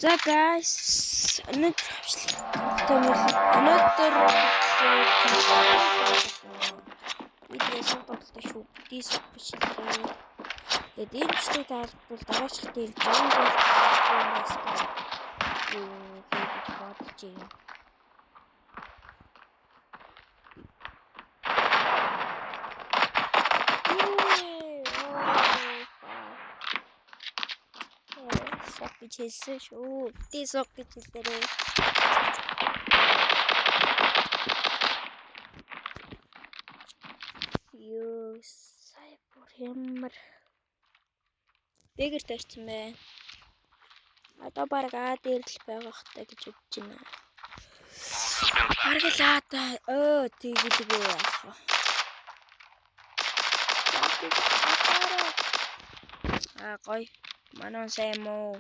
За guys, another видео тоглолт шүү. Диск бичлээ. Тэгээд энэ бичлэг таалбал дараачих дээр жангол юу гэж бодож байна. Бичсэн шүү. Диск бичлээрээ. Юу сая бүр ямар бэгэр тавьсан бэ? Одоо баг дээр л байгаа хта гэж бодож байна. Харгалаа тэгдэггүй яах вэ? Гой. Манаа сайн муу.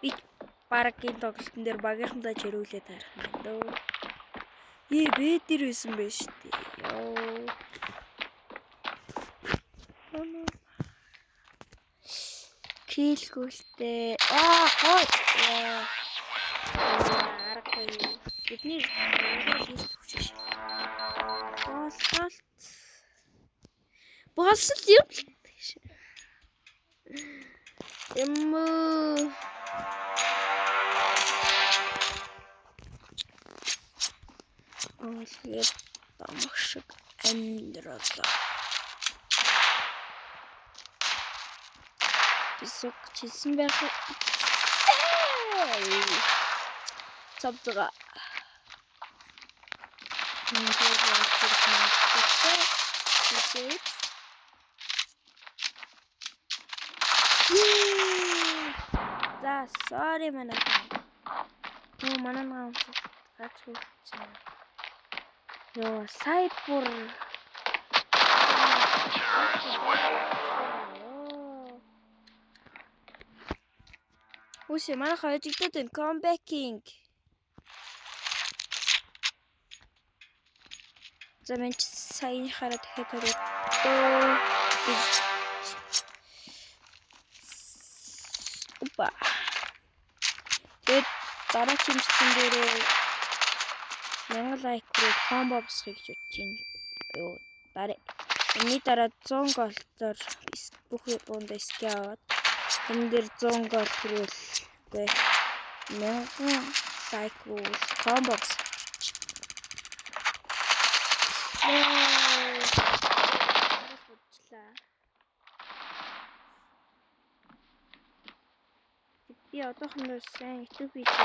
Би баргийн тоглолтын дээр багийнхандаа чирүүлээд харах юм дөө. Би дээр байсан байж тээ. Килгүүлтэй. Гой. Аргагүй. Бидний хийх хүчтэй. Болсон юм. Тэгээд тамшиг амьдралаа. Бисок чилсэн байх. Цавдгаа. За, sorry манай. Манай наам гацгүй. Ёо, сайпур. Үгүй манай хажигдаад энэ comebacking. За мен сайн хараад дахиад хараад. Опа. Тэгээд дараа чимчтэн дээрээ 1000 лайк хүрээд комбо босхийг гэж бодож байна. Юу энэний дараа 100 голтоор бүх буунд ски аваад энэ дээр 100 гол хүрвэл үгүй 1000 лайк хүрвэл комбо бос. Би одоохондоо сайн YouTube видео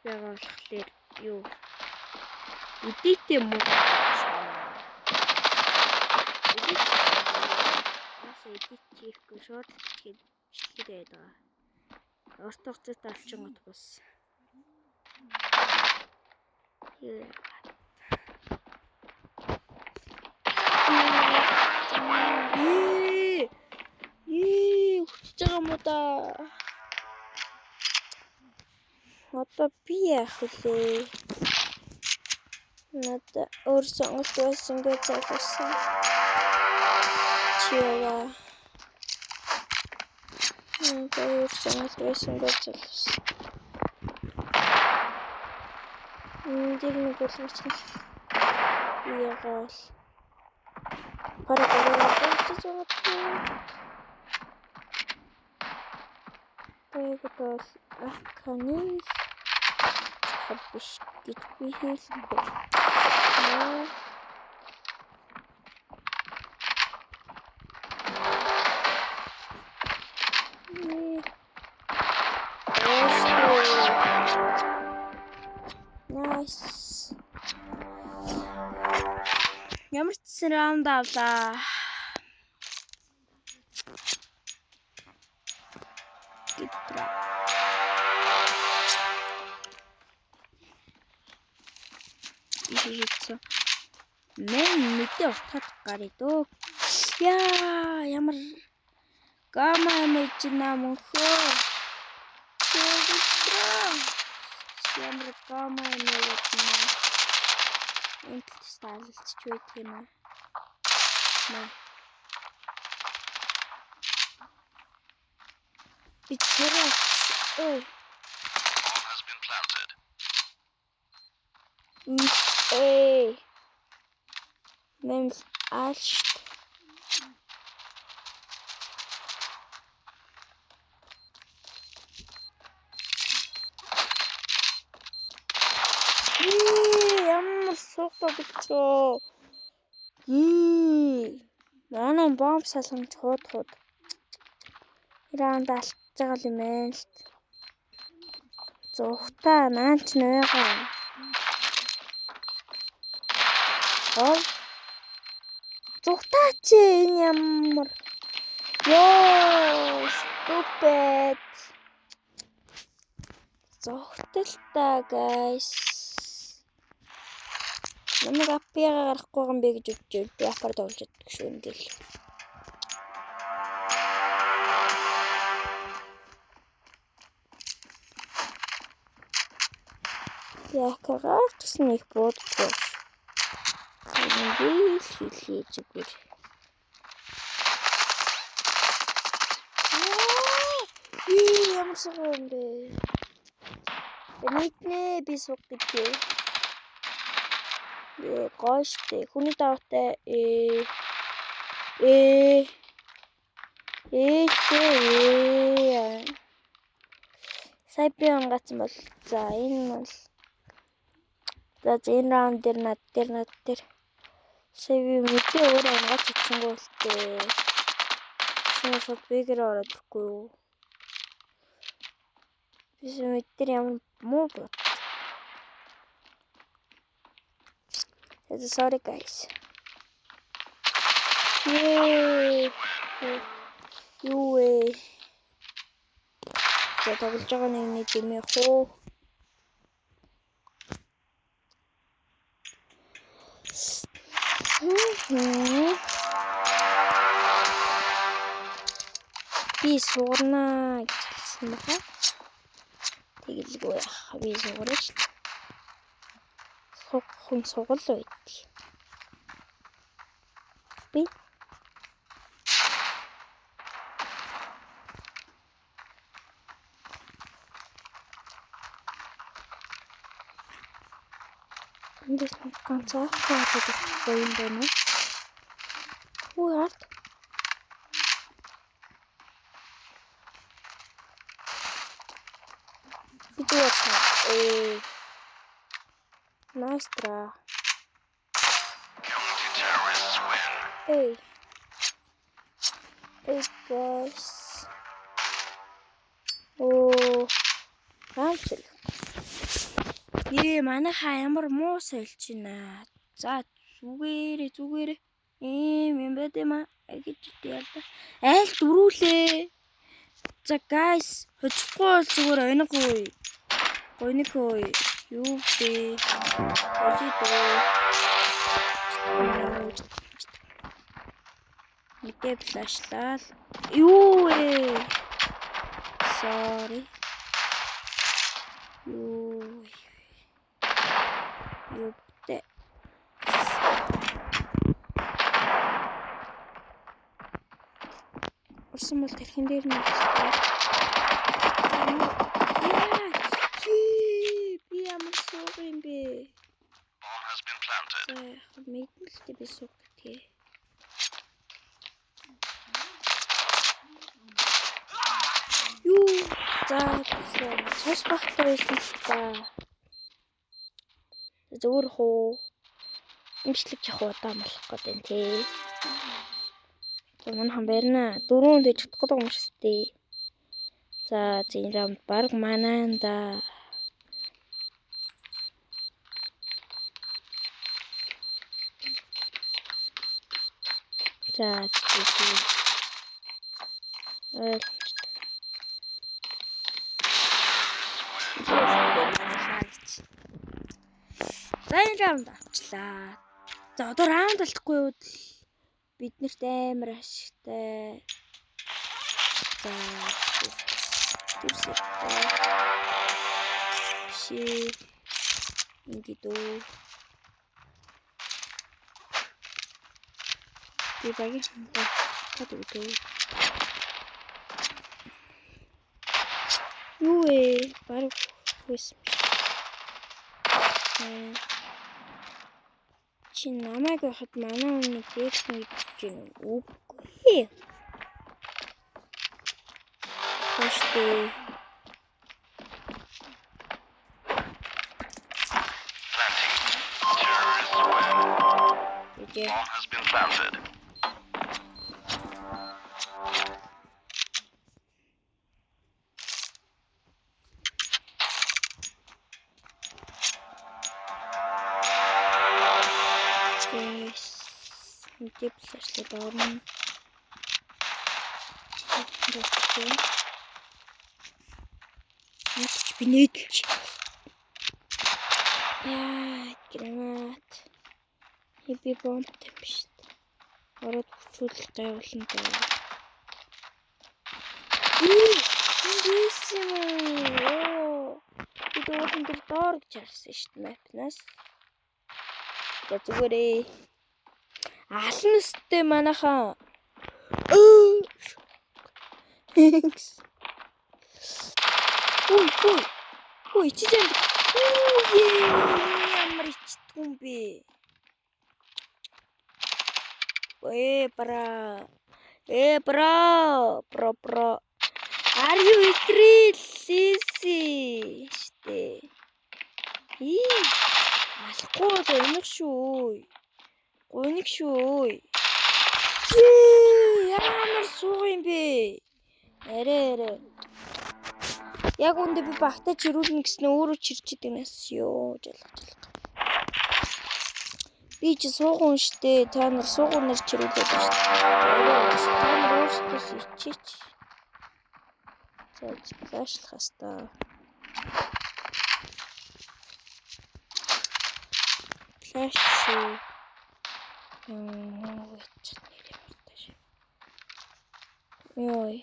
байгаа болохоор юу эдит юм уу? Эдит хийхгүй шууд хийгээд байгаа. Ортогцот алчин гот бас. Хүчж байгаа юм уу да? Одоо би яах вэ? Надад өөр сонголт байсан гэж залуусан. Чиава. Өөр сонголт байсан гэж залуусан. Дийг нэг болгоч. Яагаад? Параграф Тэгвэл ахканы хабиш гэж би хэлсэн байна. Nice. Ямар ч раунд авлаа. Мен мэдээ утгах гарыг дөө. Ямар гама эмэж намхөө. Ямар гама эмэж намхөө. Энд стайлч байдаг юм аа. Би тэрэг. Ой. Мэн алш. Ямар суугаа бичөө. Манай бомб салгамж хууд. Иран даалж байгаа юм байна л. Зүхтаа наач нэгаа. Зүхтаа чи энэ ямар. Ёо, stupid. Зүхтэлтэй guys. Намайг апиага гарахгүй юм бэ гэж бодож би апаар тоглож чаддаг шүү ингээл. Яхагаар гэсэн их боддог. Ингээл хийлээ зүгээр. Ямар суугаа юм бэ? Нийтнээ би суух гэдэг. Гоштэй хүний давтай сая би онгацсан бол за энэ бол за энэ раунд дээр над дээр сая би мэдээ өөрөө онгоц хийсэнгөө л тээ шууд бэгэр ороохгүй юу би мэдээ ямар муу бот. Sorry guys. За тоглож байгаа нэг дэмээ хөө. Би суурнаа гэсэн баха. Тэгэлгүй яах би суурч. Хүн сугал байд. Би эндээс ганцхан хаадаг юм байна. Хүү харт. Nice try. Hey guys. Ганцхан. Манайхаа ямар муу сольж байна. За зүгээрээ. Юм байд юм аа гэж ярьда. Айл дөрүүлээ. За guys, хөчөхгүй бол зүгээр ойноггүй. Гойнохой. Юу бэ? Мэдээ флашлал. Юу вэ? Sorry. Юу бэ? Орсон бол тэрхэн дээр нь би ямар сууг юм бэ? Мэднэлтэй би сууг тий. Юу за цаас багтаа байсан л та. Зүгээр хоо имжлэг явах удаа болох гэдэг юм тий. Мөн хамбарна 4 дэж чадахгүй юм шиг тий. За энэ раунд баг манаанда. За энэ раунд авчлаа. За одоо раунд болтгүй юу? Бид нарт амар ашигтай. За ингэдөө би багийн ханта гэдэг үү. Юу вэ? Бараг хөөсөн. Чи намайг байхад манай өмнө дээдсэн гэж байна уу? Үгүй. Хөөштэй. Bomb has been planted. Yes. Мэдээ флашлаад орно. Мэдч би нээдэлч. Яа, гранат. Би бомбтай биш. Ороод хүчүүлэх гайвуулна даа. Би дөрөв дээр доор гэж харсан шүү дээ мапнаас. Зүгээрээ. Алан өстэй манайхаа. Ой, чи зэн. Ямар ичтгүн бэ? Бра. Are you easy? Штэ. Алахгүй өнөх шүү. Гониг шүү. Ямар суу юм бэ? Арай. Яг үндэ би багтаа чирүүлнэ гэснээр өөрөө чирчээд гэнэс ёо жалах. Би ч суугуун штэ. Та нар суугуунаар чирүүлээд штэ. Та нар өөрсдөөс ичээч. За флашлах хэвээр. Флаш шүү. Йой.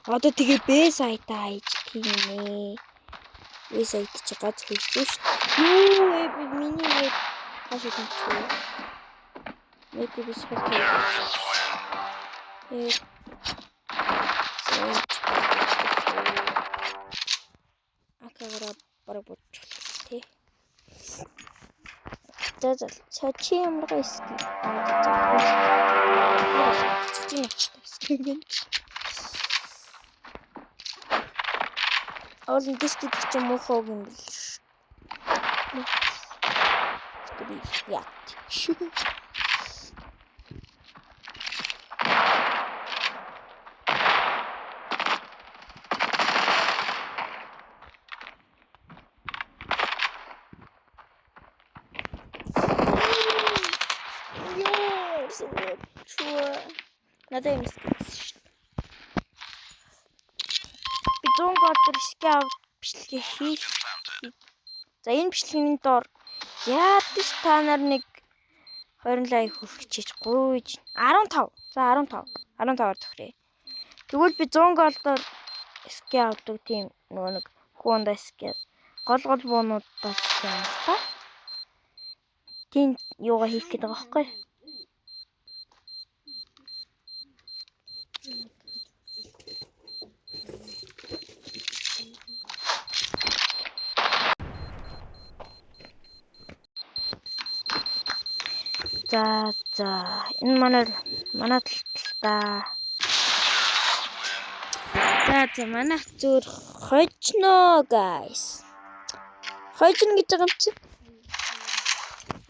Одоо тэгээ Б сайтаа иж тийм ээ. Б сайт чи гац хийсэн шүү дээ. Юу вэ? Миний веб хашиг хийчихв. Веб биш хөө. Акагара бараг бодчихлоо тий. За чи ямар гайс гээ. Олон дискэт ч муухай юм биш. Яа. Надад юм шиг. Би 100 гол рискээ бичлэгээ хийх. За энэ бичлэгийн доор яадч та нар нэг 20 лайк хүрчихэж гуйж 15. За 15-аар тохирё. Тэгвэл би 100 голдоор скэ авдаг тийм нөгөө нэг хүүндаа скэ гол буунуудаа скэ юм та. Тийм юугаа хийх гэдэг байгаа байхгүй. За энэ манай талта. За манай зөөр хожно guys. Хожно гэж байгаа юм чи.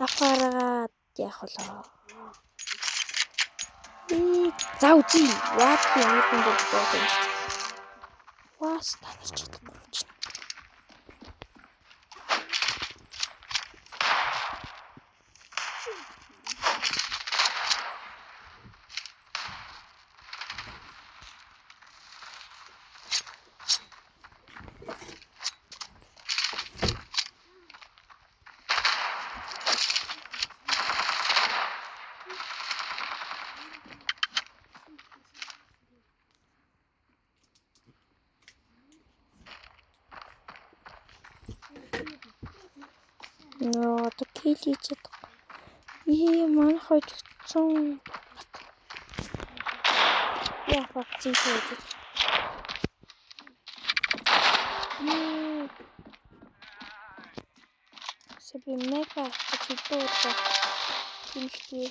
Ахаараад яах вэ? За үзье. What юм бэ? Ваас танарч чадахгүй юм чи. Одоо килийж чадахгүй. Манай хожигдсон. Яа факци хийж. би мега хэдэн удаа тэмэлтээ.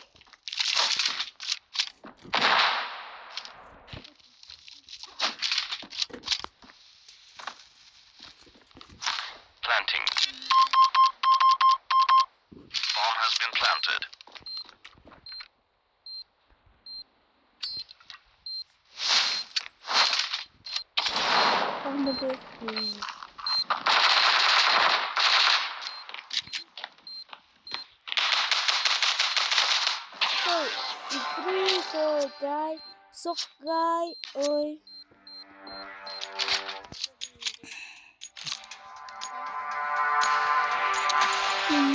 Planting. Bomb has been planted. Guy, ơi.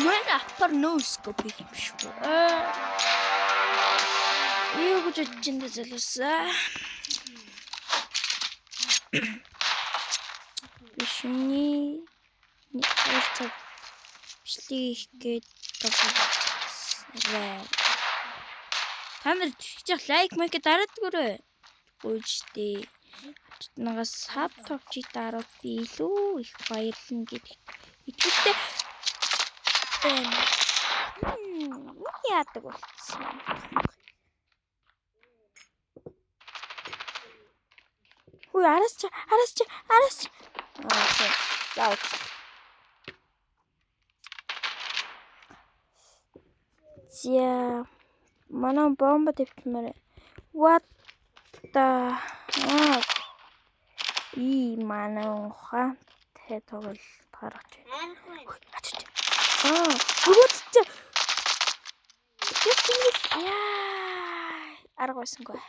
Мен апар носкоп юм шүү. Юу гэж бодчихэндээ залуусаа. Бишний нэг бичлэг гээд тавьсан. Та нар тэгчих лайк майк дараадгүрээ. Үжтэй. Нагас саб товчи дараад би илүү их баярлна гэдэг. Итгэлтэй яадаг болчихсон. Хөөе араас. Яа. Зя манай бомба тавьчихмаар. What the манай ухаан тэгвэл гаргаж байна. Хөөе. Аргасангүй.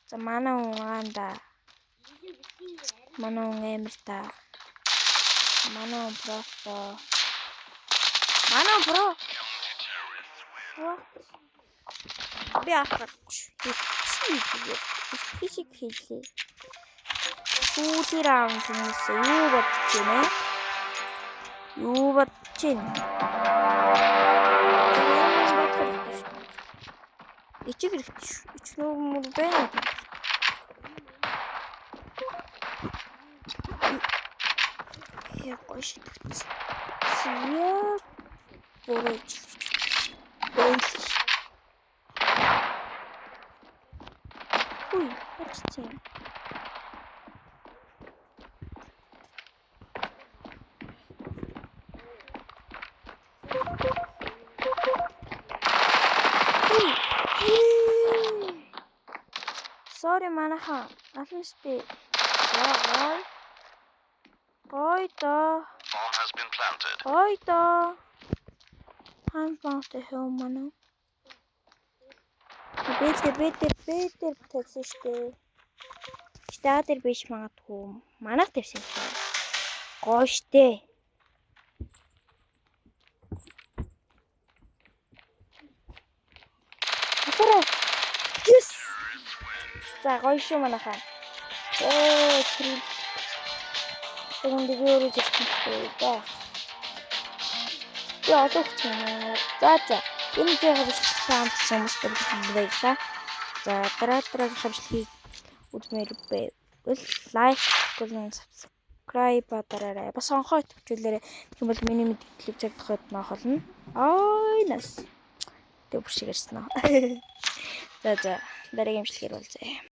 За манай угаанда. Манай амир та. Манай просто. Манай бро. Би ахарч. Физик хийлээ. Сүүлийн раунд хүмүүс юу бодож байна? Юу бодож байна? Ичиг хэрэгтэй шүү. Ичнүү мөр байна. Я гош тэгсэн. Сия борож. Ой, хэцүү. Sorry манахан. Алстай. Ой да. Bomb has been planted. Ой да. Ханбаахтай хөөмөн. Бэтэр тавьсан штэ. Стаатер биш магадгүй. Манайх тавьсан шүү. Гоё штэ. Yes. За гоё шүү манайхаа. Тэр тэгвэл өөрөө зөрчилтэй дээ. Яа дөхцөн. За. Энэ жигээ бичлэг самстай байлаа. За дараа хамшлыг үзмээр байвал лайк, subscribe дараарай. Бас онхой төвчлээрэй. Тэгвэл миний мэдээлэл зэгдэхэд нөх болно. Ой нас. Тэг бүршиг ирсэн аа. За дараагийн хамшлэгээр уулзъя.